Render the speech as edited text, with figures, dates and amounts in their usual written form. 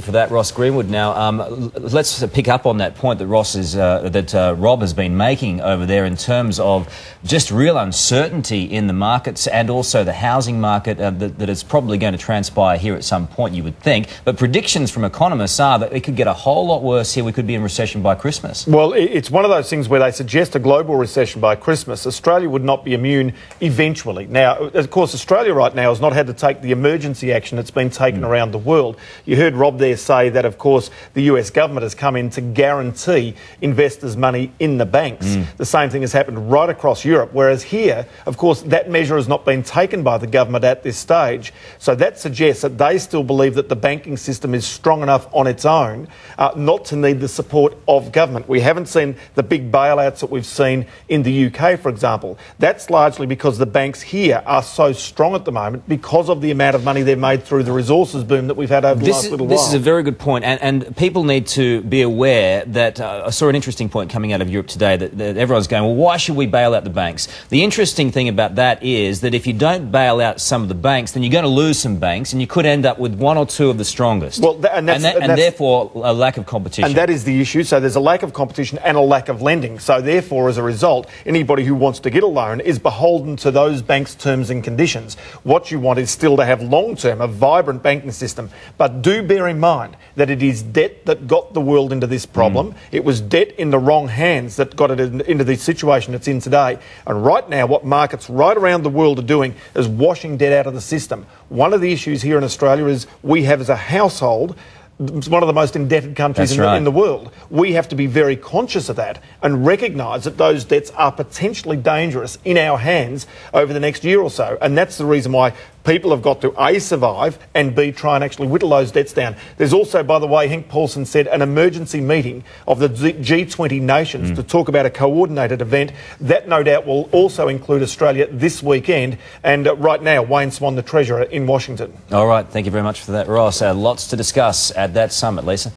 for that, Ross Greenwood. Now, let's pick up on that point that Rob has been making over there in terms of just real uncertainty in the markets and also the housing market that is probably going to transpire here at some point, you would think. But predictions from economists are that it could get a whole lot worse here. We could be in recession by Christmas. Well, it's one of those things where they suggest a global recession by Christmas. Australia would not be immune eventually. Now, of course, Australia right now has not had to take the emergency action that's been taken around the world. You heard Rob there say that, of course, the US government has come in to guarantee investors' money in the banks. The same thing has happened right across Europe, whereas here, of course, that measure has not been taken by the government at this stage. So that suggests that they still believe that the banking system is strong enough on its own not to need the support of government. We haven't seen the big bailouts that we've seen in the UK, for example. That's largely because the banks here are so strong at the moment because of the amount of money they've made through the resources boom that we've had over the last little while. This is a very good point, and people need to be aware that I saw an interesting point coming out of Europe today that everyone's going, well, why should we bail out the banks? The interesting thing about that is that if you don't bail out some of the banks, then you're going to lose some banks, and you could end up with one or two of the strongest. Well, and therefore a lack of competition. And that is the issue. So there's a lack of competition and a lack of lending. So therefore, as a result, anybody who wants to get a loan is beholden to those banks' terms and conditions. What you want is still to have long-term, a vibrant banking system. But do bear in mind that it is debt that got the world into this problem. It was debt in the wrong hands that got it into the situation it's in today. And right now, what markets right around the world are doing is washing debt out of the system. One of the issues here in Australia is we have as a household one of the most indebted countries in the world. We have to be very conscious of that and recognise that those debts are potentially dangerous in our hands over the next year or so. And that's the reason why people have got to A, survive, and B, try and actually whittle those debts down. There's also, by the way, Henk Paulsen said, an emergency meeting of the G20 nations to talk about a coordinated event. That, no doubt, will also include Australia this weekend. And right now, Wayne Swan, the Treasurer, in Washington. All right, thank you very much for that, Ross. Lots to discuss at that summit, Lisa.